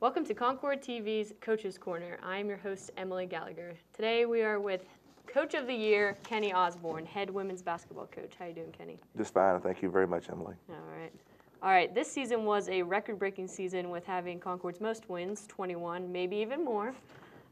Welcome to Concord TV's Coach's Corner. I'm your host, Emily Gallagher. Today we are with Coach of the Year, Kenny Osborne, head women's basketball coach. How you doing, Kenny? Just fine. Thank you very much, Emily. All right. This season was a record-breaking season with having Concord's most wins, 21, maybe even more,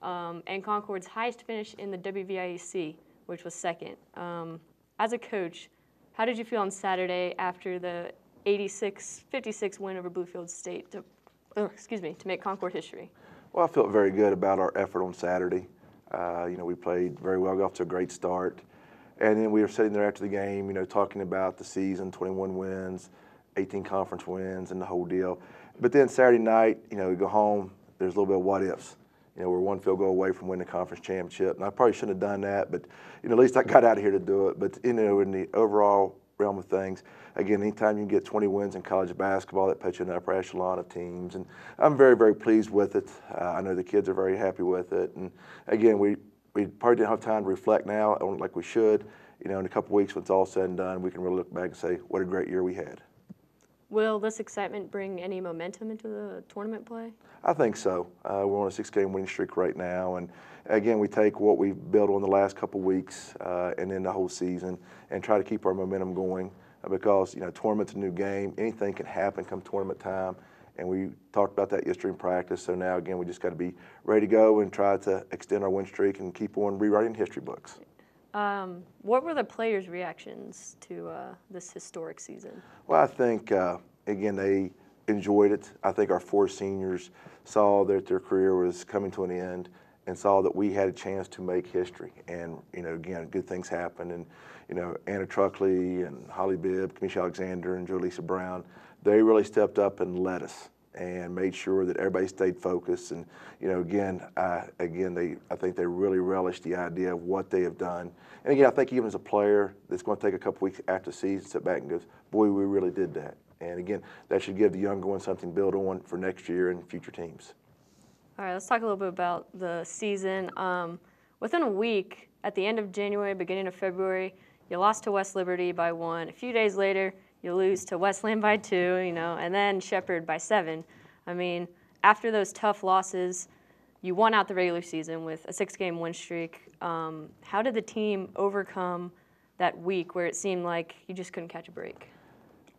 and Concord's highest finish in the WVIAC, which was second. As a coach, how did you feel on Saturday after the 86-56 win over Bluefield State to make Concord history? Well, I felt very good about our effort on Saturday. We played very well, got off to a great start. And then we were sitting there after the game, talking about the season, 21 wins, 18 conference wins, and the whole deal. But then Saturday night, we go home, there's a little bit of what ifs. We're one field goal away from winning the conference championship. And I probably shouldn't have done that, but at least I got out of here to do it. But in the overall realm of things, again, anytime you can get 20 wins in college basketball, that puts you in the upper echelon of teams. And I'm very, very pleased with it. I know the kids are very happy with it. And again, we probably didn't have time to reflect now like we should. In a couple weeks when it's all said and done, we can really look back and say, what a great year we had. Will this excitement bring any momentum into the tournament play? I think so. We're on a 6-game winning streak right now, and again, we take what we've built on the last couple weeks and then the whole season and try to keep our momentum going because, tournament's a new game. Anything can happen come tournament time, and we talked about that yesterday in practice, so now, again, we just got to be ready to go and try to extend our win streak and keep on rewriting history books. What were the players' reactions to this historic season? Well, I think, again, they enjoyed it. I think our 4 seniors saw that their career was coming to an end and saw that we had a chance to make history. And, again, good things happened. And, Anna Truckley and Holly Bibb, Kamisha Alexander and Jolisa Brown, they really stepped up and led us and made sure that everybody stayed focused. And, I think they really relished the idea of what they have done. And again, I think even as a player that's going to take a couple weeks after the season, sit back and goes, boy, we really did that. And again, that should give the younger ones something to build on for next year and future teams. All right, let's talk a little bit about the season. Within a week, at the end of January, beginning of February, you lost to West Liberty by 1. A few days later, you lose to Westland by 2, and then Shepherd by 7. I mean, after those tough losses, you won out the regular season with a 6-game win streak. How did the team overcome that week where it seemed like you just couldn't catch a break?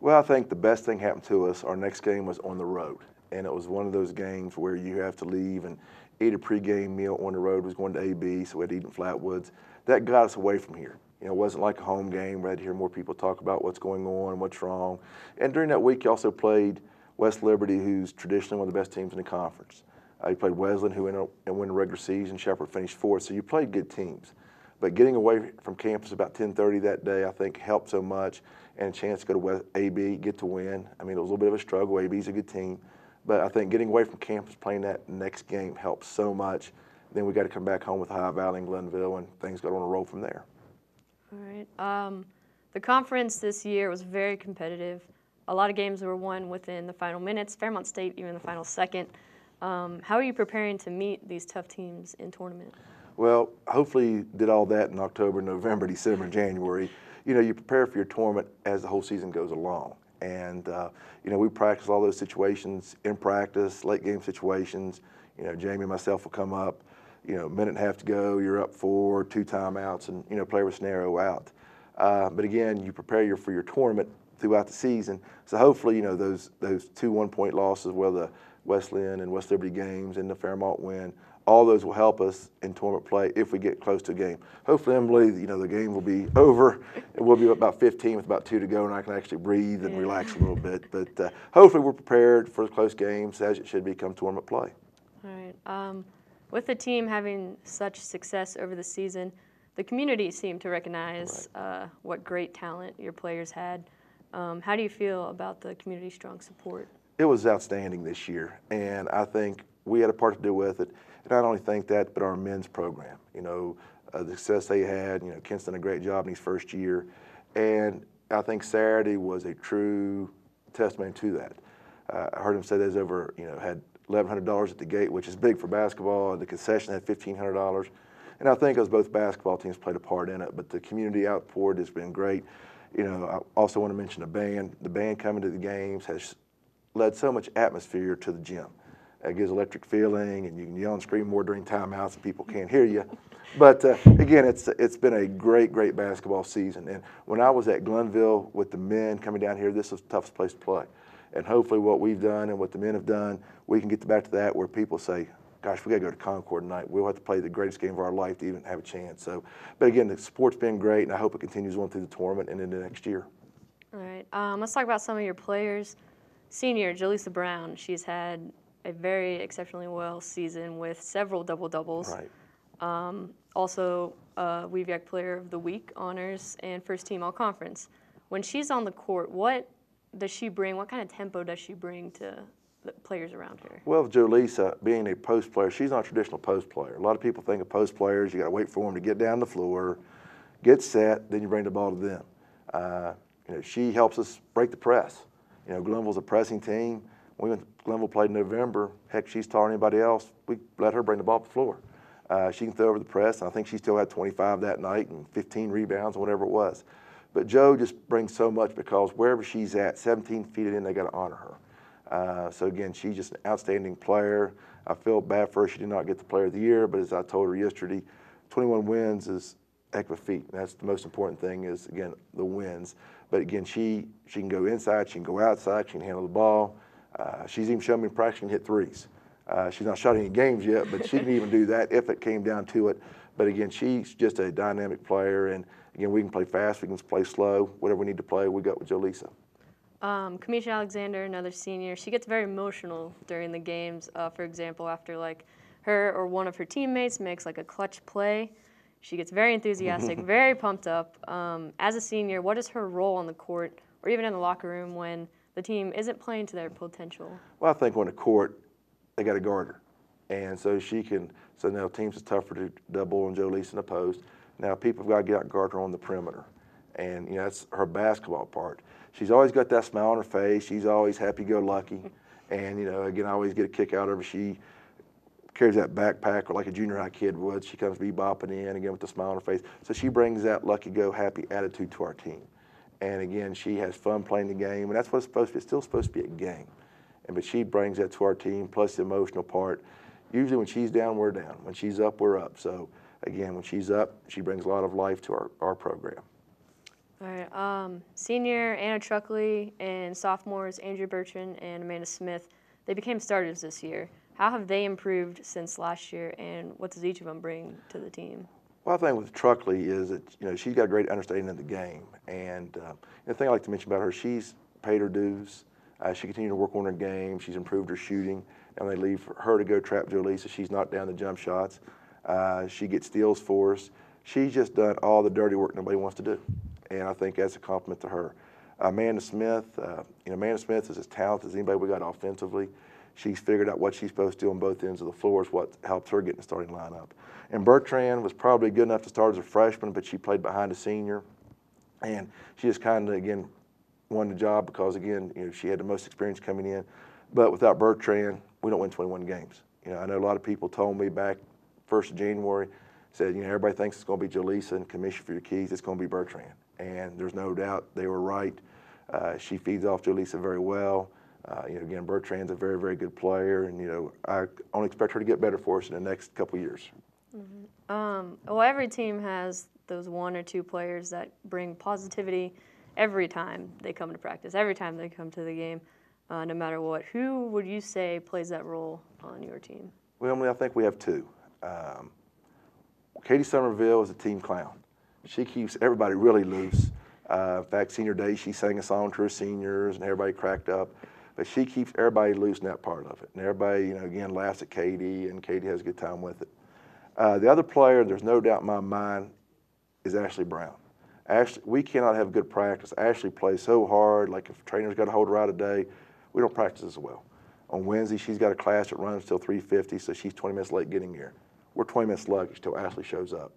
Well, I think the best thing happened to us, our next game was on the road. And it was one of those games where you have to leave and eat a pregame meal on the road. It was going to AB, so we had to eat in Flatwoods. That got us away from here. It wasn't like a home game. We had to hear more people talk about what's going on, what's wrong. And during that week, you also played West Liberty, who's traditionally one of the best teams in the conference. You played Wesleyan, who won the regular season. Shepherd finished 4th, so you played good teams. But getting away from campus about 10:30 that day, I think, helped so much, and a chance to go to AB, get to win. I mean, it was a little bit of a struggle. AB's a good team. But I think getting away from campus, playing that next game helped so much. Then we got to come back home with High Valley and Glenville, and things got on a roll from there. All right. The conference this year was very competitive. A lot of games were won within the final minutes. Fairmont State even the final second. How are you preparing to meet these tough teams in tournament? Well, hopefully you did all that in October, November, December, January. You prepare for your tournament as the whole season goes along. And, we practice all those situations in practice, late game situations. Jamie and myself will come up, a minute and a half to go, you're up 4, 2 timeouts, and, play with scenario out. But again, you prepare for your tournament throughout the season. So hopefully, those 2 one-point losses, whether the Wesleyan and West Liberty games and the Fairmont win, all those will help us in tournament play if we get close to a game. Hopefully, Emily, the game will be over. It will be about 15 with about 2 to go, and I can actually breathe and relax a little bit. But hopefully we're prepared for the close games as it should become tournament play. All right. With the team having such success over the season, the community seemed to recognize what great talent your players had. How do you feel about the community's strong support? It was outstanding this year, and I think we had a part to do with it. And I don't only think that, but our men's program. The success they had. Kent's done a great job in his first year, and I think Saturday was a true testament to that. I heard him say there's over, had $1,100 at the gate, which is big for basketball, and the concession had $1,500. And I think as both basketball teams played a part in it, but the community outpoured has been great. I also want to mention the band. The band coming to the games has led so much atmosphere to the gym. It gives electric feeling, and you can yell and scream more during timeouts and people can't hear you. But again, it's been a great basketball season. And when I was at Glenville with the men coming down here, this was the toughest place to play. And hopefully what we've done and what the men have done, we can get back to that where people say, gosh, we got to go to Concord tonight. We'll have to play the greatest game of our life to even have a chance. So, but again, the sport's been great, and I hope it continues on through the tournament and into next year. All right. Let's talk about some of your players. Senior, Jaleesa Brown, she's had a very exceptionally well season with several double-doubles. Right. Also, WEVAC Player of the Week honors and first team All-Conference. When she's on the court, what does she bring? What kind of tempo does she bring to the players around her? Well, Jaleesa, being a post player, she's not a traditional post player. A lot of people think of post players, you got to wait for them to get down the floor, get set, then you bring the ball to them. She helps us break the press. Glenville's a pressing team. When Glenville played in November, heck, she's taller than anybody else. We let her bring the ball to the floor. She can throw over the press, and I think she still had 25 that night and 15 rebounds or whatever it was. But Jo just brings so much because wherever she's at, 17 feet in, they got to honor her. So again, she's just an outstanding player. I feel bad for her. She did not get the Player of the Year, but as I told her yesterday, 21 wins is a heck of a feat. That's the most important thing is, again, the wins. But again, she can go inside, she can go outside, she can handle the ball. She's even shown me in practice she can hit threes. She's not shot any games yet, but she can even do that if it came down to it. But again, she's just a dynamic player, and again, we can play fast, we can play slow, whatever we need to play, we got with Jaleesa. Kamisha Alexander, another senior, she gets very emotional during the games. For example, after like her or one of her teammates makes like a clutch play, she gets very enthusiastic, very pumped up. As a senior, what is her role on the court or even in the locker room when the team isn't playing to their potential? Well, I think on the court, they got to guard her. And so so now teams is tougher to double on Jaleesa in the post. Now people have got to get out and guard her on the perimeter. And that's her basketball part. She's always got that smile on her face. She's always happy-go-lucky. And, again, I always get a kick out of her. She carries that backpack or like a junior high kid would. She comes bebopping in, again, with the smile on her face. So she brings that lucky-go-happy attitude to our team. And, again, she has fun playing the game. And that's what it's supposed to be. It's still supposed to be a game. But she brings that to our team, plus the emotional part. Usually when she's down, we're down. When she's up, we're up. So, again, when she's up, she brings a lot of life to our program. All right. Senior Anna Truckley and sophomores Andrea Bertrand and Amanda Smith, they became starters this year. How have they improved since last year, and what does each of them bring to the team? Well, I think with Truckley is that she's got a great understanding of the game, and the thing I like to mention about her, she's paid her dues. She continued to work on her game. She's improved her shooting, and they leave her to go trap Jaleesa. She's knocked down the jump shots. She gets steals for us. She's just done all the dirty work nobody wants to do. And I think that's a compliment to her. Amanda Smith, Amanda Smith is as talented as anybody we got offensively. She's figured out what she's supposed to do on both ends of the floor is what helped her get in the starting lineup. And Bertrand was probably good enough to start as a freshman, but she played behind a senior. And she just kind of, again, won the job because, again, she had the most experience coming in. But without Bertrand, we don't win 21 games. I know a lot of people told me back 1st of January, said, everybody thinks it's going to be Jaleesa and commission for your keys. It's going to be Bertrand. And there's no doubt they were right. She feeds off Jaleesa very well. Again, Bertrand's a very, very good player. And, I only expect her to get better for us in the next couple of years. Mm-hmm. Well, every team has those one or two players that bring positivity every time they come to practice, every time they come to the game, no matter what. Who would you say plays that role on your team? Well, Emily, I think we have two. Katie Somerville is a team clown. She keeps everybody really loose. In fact, senior day, she sang a song to her seniors, and everybody cracked up. But she keeps everybody loose in that part of it. And everybody, again, laughs at Katie, and Katie has a good time with it. The other player, there's no doubt in my mind, is Ashley Brown. Ashley, we cannot have good practice. Ashley plays so hard. Like if trainers got to hold her out a day, we don't practice as well. On Wednesday, she's got a class that runs till 3:50, so she's 20 minutes late getting here. We're 20 minutes luggage till Ashley shows up.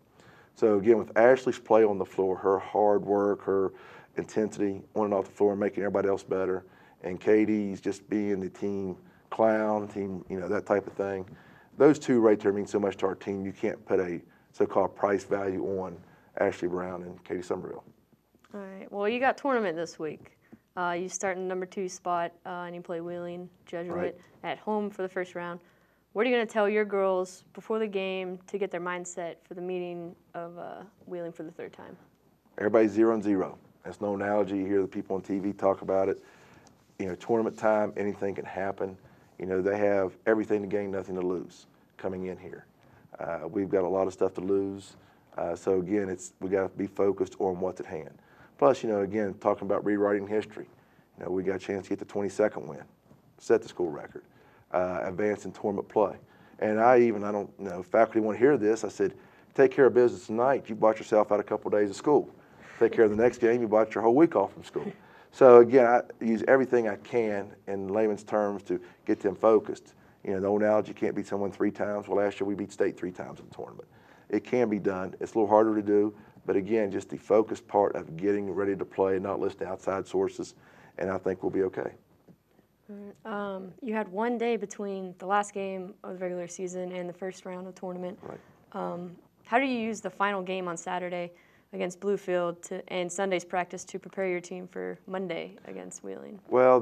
So again, with Ashley's play on the floor, her hard work, her intensity on and off the floor, making everybody else better, and Katie's just being the team clown, team, that type of thing. Those two right there mean so much to our team. You can't put a so-called price value on Ashley Brown and Katie Somerville. All right. Well, you got tournament this week. You start in the number 2 spot, and you play Wheeling Jesuit at home for the first round. What are you going to tell your girls before the game to get their mindset for the meeting of Wheeling for the 3rd time? Everybody's 0-0. That's no analogy. You hear the people on TV talk about it. You know, tournament time, anything can happen. You know, they have everything to gain, nothing to lose coming in here. We've got a lot of stuff to lose. So again, we got to be focused on what's at hand. Plus, you know, again, talking about rewriting history. You know, we got a chance to get the 22nd win, set the school record, advance in tournament play. And I don't know, faculty want to hear this. I said, take care of business tonight. You bought yourself out a couple of days of school. Take care of the next game. You bought your whole week off from school. So again, I use everything I can in layman's terms to get them focused. You know, the old analogy, you can't beat someone 3 times. Well, last year we beat state 3 times in the tournament. It can be done. It's a little harder to do, but again, just the focused part of getting ready to play, not listening to outside sources, and I think we'll be okay. You had 1 day between the last game of the regular season and the first round of the tournament. Right. How do you use the final game on Saturday against Bluefield and Sunday's practice to prepare your team for Monday against Wheeling? Well,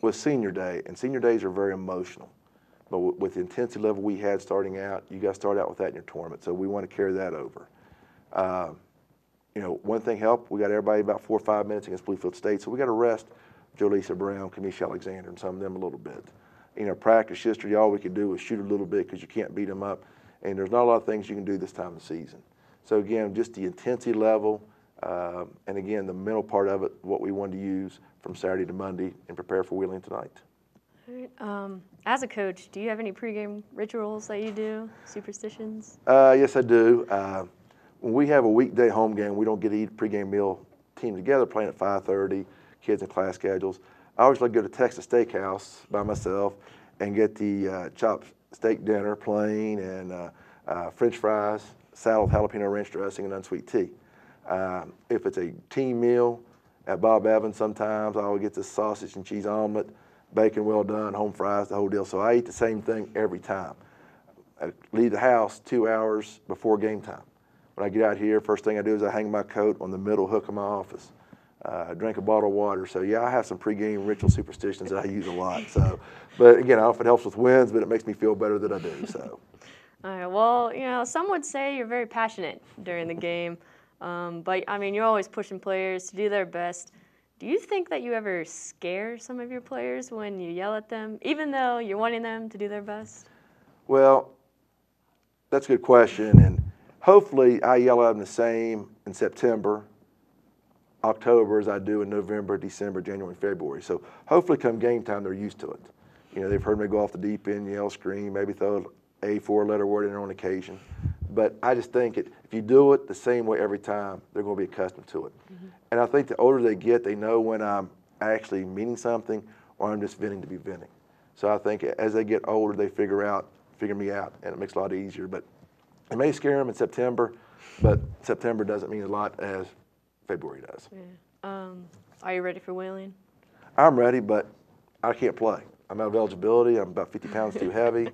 with senior day, and senior days are very emotional, but with the intensity level we had starting out, you got to start out with that in your tournament, so we want to carry that over. You know, one thing helped, we got everybody about 4 or 5 minutes against Bluefield State, so we got to rest Jolisa Brown, Kamisha Alexander, and some of them a little bit. You know, practice history, all we could do was shoot a little bit because you can't beat them up, and there's not a lot of things you can do this time of the season. So again, just the intensity level, and again, the mental part of it, what we wanted to use from Saturday to Monday and prepare for Wheeling tonight. All right. As a coach, do you have any pregame rituals that you do, superstitions? Yes, I do. When we have a weekday home game, we don't get to eat a pregame meal team together, playing at 5:30, kids and class schedules. I always like to go to Texas Steakhouse by myself and get the chopped steak dinner, plain, and French fries, salad with jalapeno ranch dressing, and unsweet tea. If it's a team meal at Bob Evans, sometimes I would get the sausage and cheese omelet, bacon well done, home fries, the whole deal. So I eat the same thing every time. I leave the house 2 hours before game time. When I get out here, first thing I do is I hang my coat on the middle hook of my office. Drink a bottle of water. So yeah, I have some pregame ritual superstitions that I use a lot. So, but again, I don't know if it helps with wins, but it makes me feel better that I do. So. All right. Well, you know, some would say you're very passionate during the game, but I mean, you're always pushing players to do their best. Do you think that you ever scare some of your players when you yell at them, even though you're wanting them to do their best? Well, that's a good question, and hopefully I yell at them the same in September, October as I do in November, December, January, and February. So hopefully come game time, they're used to it. You know, they've heard me go off the deep end, yell, scream, maybe throw a 4-letter word in there on occasion. But I just think if you do it the same way every time, they're going to be accustomed to it. Mm-hmm. And I think the older they get, they know when I'm actually meaning something or I'm just venting to be venting. So I think as they get older, they figure me out, and it makes it a lot easier. But it may scare them in September, but September doesn't mean a lot as February does. Yeah. Are you ready for Wheeling? I'm ready, but I can't play. I'm out of eligibility. I'm about 50 pounds too heavy.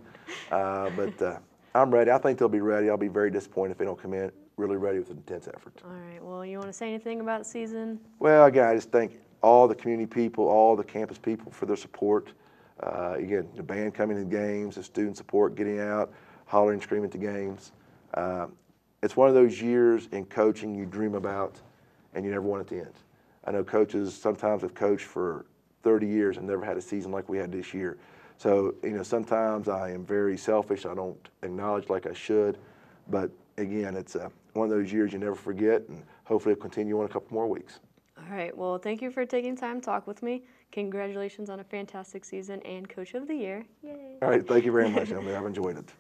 But I'm ready. I think they'll be ready. I'll be very disappointed if they don't come in really ready with an intense effort. All right. Well, you want to say anything about the season? Well, again, I just thank all the community people, all the campus people for their support. Again, the band coming to the games, the student support, getting out, hollering, screaming to games. It's one of those years in coaching you dream about and you never want it to end. I know coaches sometimes have coached for 30 years and never had a season like we had this year. So, you know, sometimes I am very selfish. I don't acknowledge like I should. But again, it's one of those years you never forget, and hopefully it'll continue on a couple more weeks. All right. Well, thank you for taking time to talk with me. Congratulations on a fantastic season and Coach of the Year. Yay. All right. Thank you very much, Emily. I've enjoyed it.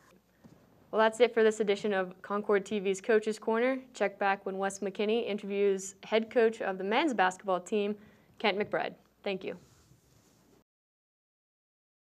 Well, that's it for this edition of Concord TV's Coach's Corner. Check back when Wes McKinney interviews head coach of the men's basketball team, Kent McBride. Thank you.